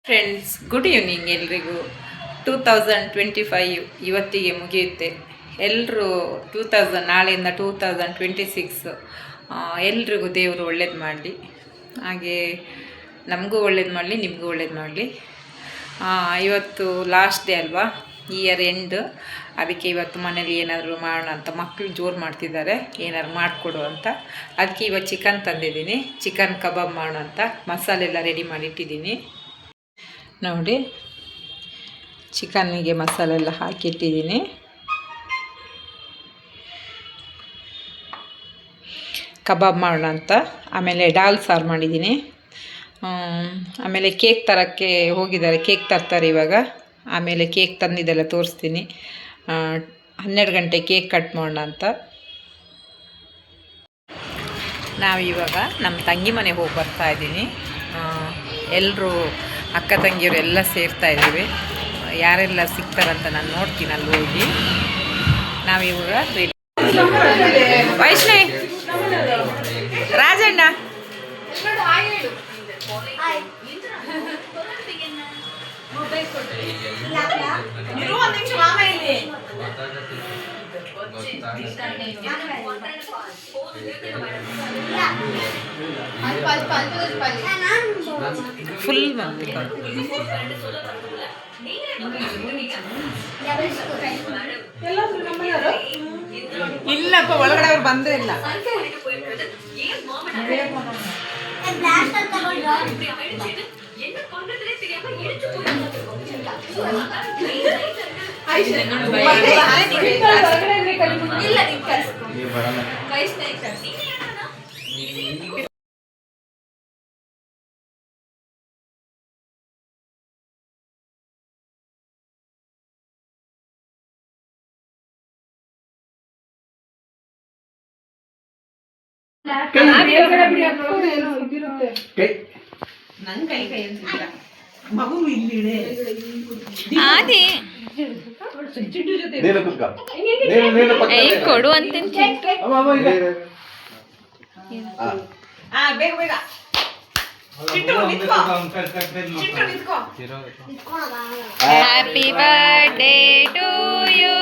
Friends, good evening ಎಲ್ರಿಗೂ. 2025 ಇವತ್ತಿಗೆ ಮುಗಿಯುತ್ತೆ. ಎಲ್ಲರೂ ನಾಳೆಯಿಂದ 2026 ಎಲ್ರಿಗೂ ದೇವರು ಒಳ್ಳೇದು ಮಾಡಲಿ. ಹಾಗೆ ನಮಗೂ ಒಳ್ಳೇದು ಮಾಡಲಿ, ನಿಮಗೂ ಒಳ್ಳೇದು ಮಾಡಲಿ. ಇವತ್ತು ಲಾಸ್ಟ್ ಡೇ ಅಲ್ವಾ, ಇಯರ್ ಎಂಡ್. ಅದಕ್ಕೆ ಇವತ್ತು ಮನೇಲಿ ಏನಾದರೂ ಮಾಡೋಣ ಅಂತ ಮಕ್ಕಳು ಜೋರು ಮಾಡ್ತಿದ್ದಾರೆ, ಏನಾದ್ರು ಮಾಡಿಕೊಡು ಅಂತ. ಅದಕ್ಕೆ ಇವತ್ತು ಚಿಕನ್ ತಂದಿದ್ದೀನಿ. ಚಿಕನ್ ಕಬಾಬ್ ಮಾಡೋಣ ಅಂತ ಮಸಾಲೆ ಎಲ್ಲ ರೆಡಿ ಮಾಡಿಟ್ಟಿದ್ದೀನಿ. ನೋಡಿ, ಚಿಕನ್ನಿಗೆ ಮಸಾಲೆ ಎಲ್ಲ ಹಾಕಿಟ್ಟಿದ್ದೀನಿ. ಕಬಾಬ್ ಮಾಡೋಣ ಅಂತ. ಆಮೇಲೆ ದಾಲ್ ಸಾರು ಮಾಡಿದ್ದೀನಿ. ಆಮೇಲೆ ಕೇಕ್ ತರೋಕ್ಕೆ ಹೋಗಿದ್ದಾರೆ, ಕೇಕ್ ತರ್ತಾರೆ ಇವಾಗ. ಆಮೇಲೆ ಕೇಕ್ ತಂದಿದ್ದೆಲ್ಲ ತೋರಿಸ್ತೀನಿ. 12 ಗಂಟೆ ಕೇಕ್ ಕಟ್ ಮಾಡೋಣ ಅಂತ. ನಾವಿವಾಗ ನಮ್ಮ ತಂಗಿ ಮನೆಗೆ ಹೋಗಿ ಬರ್ತಾಯಿದ್ದೀನಿ. ಎಲ್ಲರೂ ಅಕ್ಕ ತಂಗಿಯವರು ಎಲ್ಲ ಸೇರ್ತಾ ಇದ್ದೀವಿ. ಯಾರೆಲ್ಲ ಸಿಗ್ತಾರಂತ ನಾನು ನೋಡ್ತೀನಿ ಅಲ್ಲಿ ಹೋಗಿ. ನಾವಿವಾಗ ರೆಡಿ. ವೈಷ್ಣವಿ, ರಾಜಣ್ಣ, ಫುಲ್ ಇಲ್ಲಪ್ಪ, ಒಳಗಡೆ ಅವ್ರು ಬಂದೇ ಇಲ್ಲ. ಕೊಡು ಅಂತ happy birthday to you,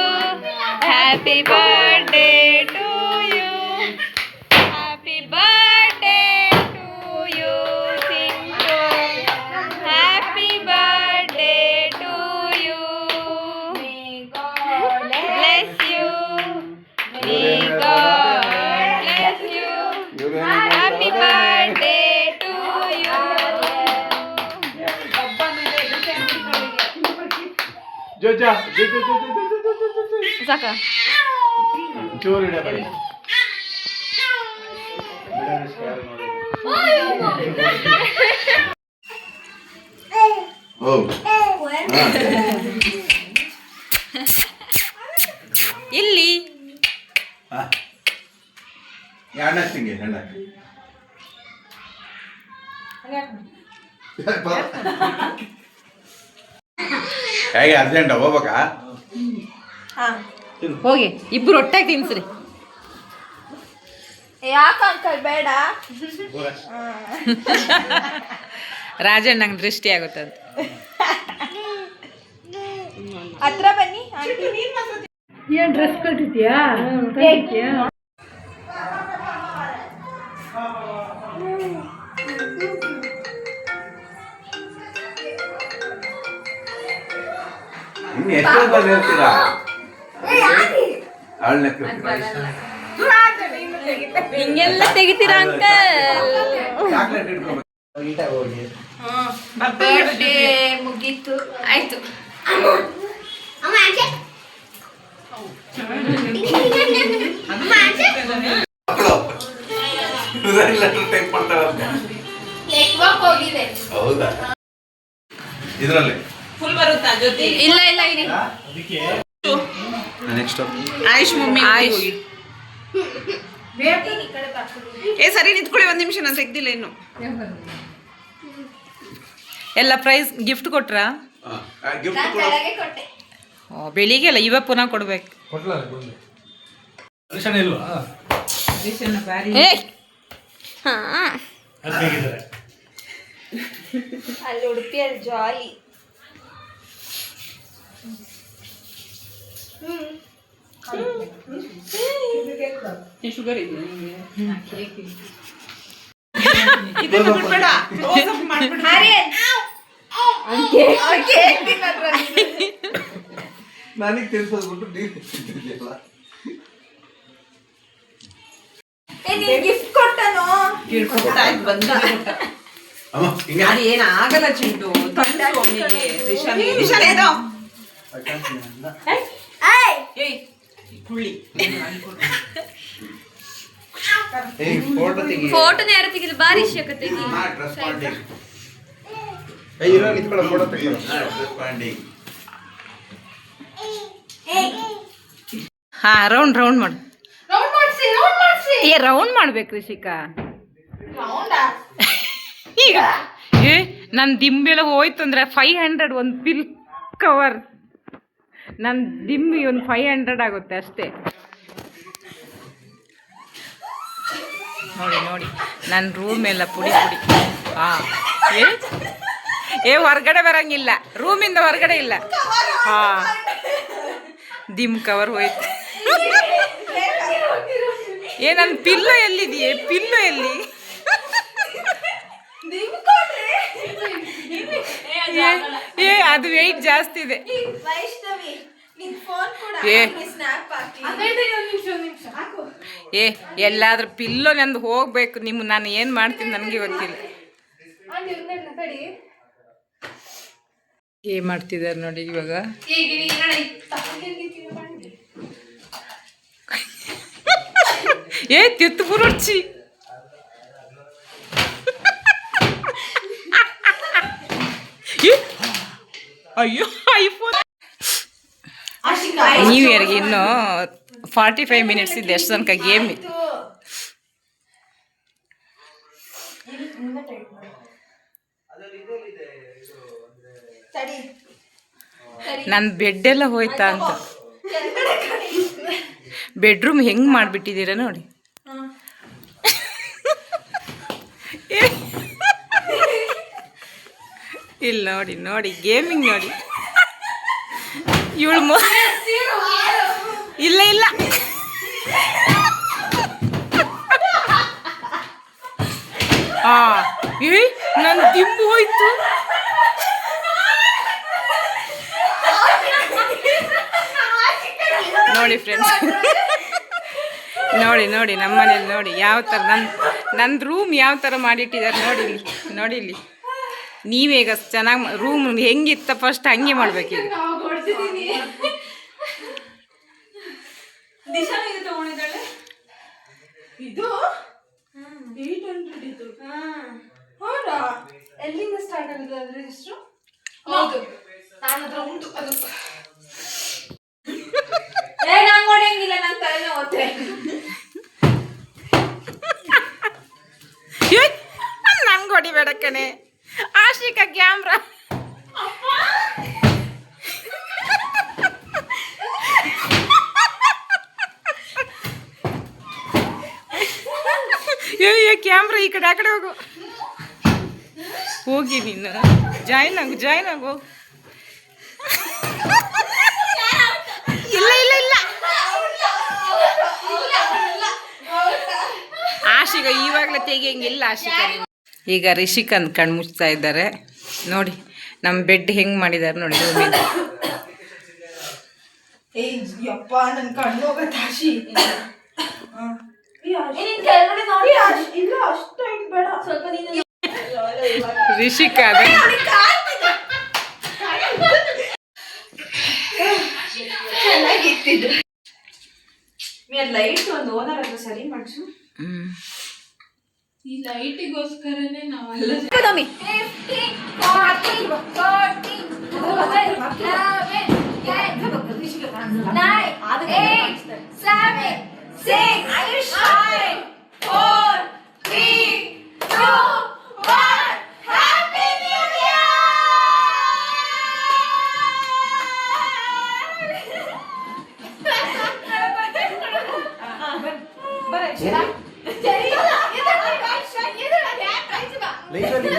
happy birthday to you, happy birthday to you Sindhu, happy birthday to you, bless you, may God bless you, happy birthday to you. ಸಾಕ ಇಲ್ಲಿ ಹೇಗೆ ಅರ್ಜೆಂಟ್ ಹೋಗ್ಬೇಕಾ? ಹೋಗಿ ಇಬ್ರು ಒಟ್ಟಾಗಿ ತಿನ್ಸ್ರಿ. ಯಾಕ ಅಂಕಲ್ ಬೇಡ, ರಾಜಣ್ಣಂಗೆ ದೃಷ್ಟಿ ಆಗುತ್ತಂತ. ಹತ್ರ ಬನ್ನಿ. ಏನ್ ಡ್ರೆಸ್ ಕಟ್ಟಿದ್ಯಾ? ಇನ್ನು ಎಷ್ಟು ಬಂದು ಹೇಳ್ತೀರಾ? ಹಿಂಗೆಲ್ಲ ತೆಗಿತೀರಾ ಅಂಕಲ್? ಬರ್ಡೇ ಮುಗೀತು, ಆಯ್ತು. ಹೌದಾ? ಇದರಲ್ಲಿ ಫುಲ್ ಬರುತ್ತಾ ಜೊತೆ? ಇಲ್ಲ ಇಲ್ಲ ಇರಿ. ನೆಕ್ಸ್ಟ್ ಆಯುಷ್ ಮಮ್ಮಿ ಹೋಗಿ. ಸರಿ ನಿಂತ್ಕೊಳ್ಳಿ, ಒಂದು ನಿಮಿಷ, ನಾನು ತೆಗ್ದಿಲ್ಲ ಇನ್ನು. ಎಲ್ಲ ಪ್ರೈಸ್ ಗಿಫ್ಟ್ ಕೊಟ್ರಾ? ಬೆಳಿಗ್ಗೆ ಅಲ್ಲ, ಇವಾಗ ಪುನಃ ಕೊಡ್ಬೇಕು. ಅಲ್ಲಿ ಉಡುಪಿಯಲ್ಲಿ ಜಾಲಿ. ಶುಗರ್ ಇದೆ ನನಗೆ ತಿನ್ಸೋದ್ಬಿಟ್ಟು ನೀನು ಗಿಫ್ಟ್ ಕೊಟ್ಟನು. ಅಮ್ಮ ಹಿಂಗೆ ಅದೇನಾಗಲ್ಲ ಚಿಂಟು ಹುಳಿ ಫೋಟೋ ತೆಗಿ ಫೋಟೋನ ಯಾರು ತೆಗಿದ್ರು ಬಾರಿ ತೆಗಿ. ಡ್ರೆಸ್ ಮಾಡಿ ಫೋಟೋ ತೆಗಿ. ಡ್ರೆಸ್ ಮಾಡಿ ಹಾ ರೌಂಡ್ ಮಾಡು. ರೌಂಡ್ ಮಾಡ್ಬೇಕು ರಿಷಿಕಾ. ಈಗ ನನ್ನ ದಿಂಬೆಲ್ಲ ಹೋಯ್ತು ಅಂದ್ರೆ 500 ಒಂದು ಪಿಲ್ ಕವರ್. ನನ್ನ ದಿಂಬಿ ಒಂದು 500 ಆಗುತ್ತೆ ಅಷ್ಟೇ. ನೋಡಿ ನನ್ನ ರೂಮ್ ಎಲ್ಲ ಪುಡಿ ಹಾಂ ಹೊರ್ಗಡೆ ಬರಂಗಿಲ್ಲ, ರೂಮಿಂದ ಹೊರಗಡೆ ಇಲ್ಲ. ಹಾಂ ದಿಮ್ ಕವರ್ ಹೋಯ್ತು. ನನ್ನ ಪಿಲ್ಲೋ ಎಲ್ಲಿದೆಯೇ? ಪಿಲ್ಲೋ ಎಲ್ಲಿ? ಅದು ವೆಯ್ಟ್ ಜಾಸ್ತಿ ಇದೆ. ಎಲ್ಲಾದ್ರೂ ಪಿಲ್ಲೋ ನಂದು ಹೋಗ್ಬೇಕು. ನಾನು ಏನು ಮಾಡ್ತೀನಿ ನನಗೆ ಗೊತ್ತಿಲ್ಲ. ಏನ್ ಮಾಡ್ತಿದ್ದಾರೆ ನೋಡಿ ಇವಾಗ. ತಿತ್ತು ಬುರುಡ್ಚಿ. ಅಯ್ಯೋ ಐಫೋನ್. ನ್ಯೂ ಇಯರ್ಗೆ ಇನ್ನು 45 ಮಿನಿಟ್ಸ್ ಇದೆ. ಎಷ್ಟು ತನಕ ಗೇಮ್. ನನ್ನ ಬೆಡ್ ಎಲ್ಲ ಹೋಯ್ತಾ ಅಂತ. ಬೆಡ್ರೂಮ್ ಹೆಂಗ್ ಮಾಡಿಬಿಟ್ಟಿದ್ದೀರ ನೋಡಿ. ಇಲ್ಲಿ ನೋಡಿ ಗೇಮಿಂಗ್ ನೋಡಿ. ಇವಳು ಇಲ್ಲ ನನ್ನ ದಿಂಬು ಹೋಯ್ತು. ನೋಡಿ ಫ್ರೆಂಡ್ಸ್, ನೋಡಿ ನಮ್ಮನೇಲಿ ನೋಡಿ ಯಾವ ಥರ ನನ್ನ ರೂಮ್ ಯಾವ ಥರ ಮಾಡಿಟ್ಟಿದ್ದಾರೆ ನೋಡಿ ಇಲ್ಲಿ. ನೀವೀಗ ಚೆನ್ನಾಗಿ ರೂಮ್ ಹೆಂಗಿತ್ತ ಫಸ್ಟ್ ಹಂಗೆ ಮಾಡ್ಬೇಕೀಗ. ಎಲ್ಲಿಂದ ಸ್ಟಾರ್ಟ್ ಆಗುತ್ತೆ ರಿಜಿಸ್ಟ್ರು? ಹೌದು, ನಾನು ಹತ್ರ ಉಂಟು ಅದು. ನಾನು ನೋಡಂಗಿಲ್ಲ, ನನ್ನ ತಲೆನೇ ಓದ್ತೆ. ನಂಗೆ ಹೊಡಿಬೇಡ ಕಣೆ ಆಶಿಕಾ ಕ್ಯಾಮ್ರಾ. ಕ್ಯಾಮ್ರಾ ಈ ಕಡೆ ಆ ಕಡೆ ಹೋಗಿ ನೀನು ಜಾಯ್ನ್ ಆಗು. ಇಲ್ಲ ಆಶಿಕ ಇವಾಗಲೇ ತೆಗಿಯಂಗಿಲ್ಲ. ಆಶಿಕ ಈಗ ರಿಷಿಕಂದ್ ಕಣ್ಣು ಮುಚ್ತಾ ಇದ್ದಾರೆ ನೋಡಿ. ನಮ್ಮ ಬೆಡ್ ಹೆಂಗ್ ಮಾಡಿದ್ದಾರೆ ನೋಡಿ. ರೂಮಿಂದ ರಿಷಿಕಾ ಲೈಟ್ ಒಂದು ಓನರ್ ಹತ್ರ ಸರಿ ಮಾಡಿಸು. ಈ ಲೈಟಿಗೋಸ್ಕರನೇ ನಾವೆಲ್ಲ ಲೈಫಲ್ಲಿ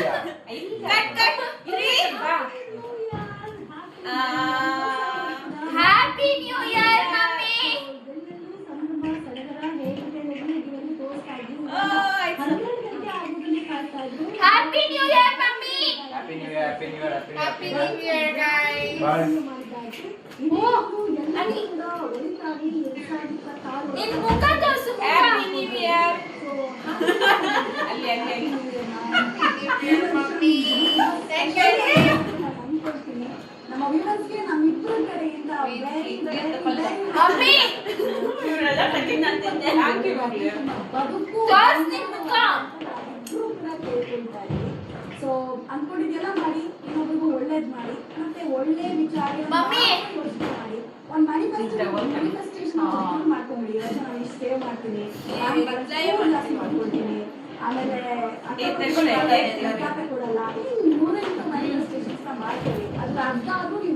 ಹ್ಯಾಪಿ ನ್ಯೂ ಇಯರ್ ಗೈಸ್. ಬಾಯ್. ನಿನ್ ಮುಖ ತೋರ್ಸು ಮುಖ. Happy new year. ಅಲ್ಲಿ ಅಲ್ಲಿ ಅಲ್ಲಿ ಮಮ್ಮಿ ಥ್ಯಾಂಕ್ ಯು. ನಮ್ಮ ವ್ಯೂವರ್ಸ್ಗೆ ನಮ್ಮಿಬ್ಬರ ಕಡೆಯಿಂದ ಮಮ್ಮಿ ಥ್ಯಾಂಕ್ ಯು ಮಮ್ಮಿ. ಬದುಕು ತೋರ್ಸ್ ನಿನ್ ಮುಖ. ಇಬ್ರು ಕೂಡ ಕೇಳ್ಕೊಳ್ತಾ ಇದ್ದೀವಿ. ಸೊ ಅನ್ಕೊಂಡಿದ್ದೆಲ್ಲ ಮಾಡಿ, ಇನ್ನೊಬ್ರಿಗೂ ಒಳ್ಳೇದ್ ಮಾಡಿ, ಮತ್ತೆ ಒಳ್ಳೆ ವಿಚಾರ ಮಮ್ಮಿ. ಯೋಚನೆ ಮಾಡಿ. ಒಂದು ಮ್ಯಾನಿಫೆಸ್ಟೇಷನ್ ಮಾಡ್ಕೊಂಬಿಡಿ. ಇವತ್ತು ನಾನು ಇಷ್ಟು ಸೇವ್ ಮಾಡ್ತೀನಿ, ನಾನು ಜಾಸ್ತಿ ಮಾಡ್ಕೊಳ್ತೀನಿ, ಆಮೇಲೆ ಕೊಡಲ್ಲ, ನೂರೆಂಟು ಮ್ಯಾನಿಫೆಸ್ಟೇಷನ್ಸ್ ಮಾಡ್ತೀವಿ. ಅದ್ರ ಅರ್ಥ ಆದ್ರೂ ನೀವು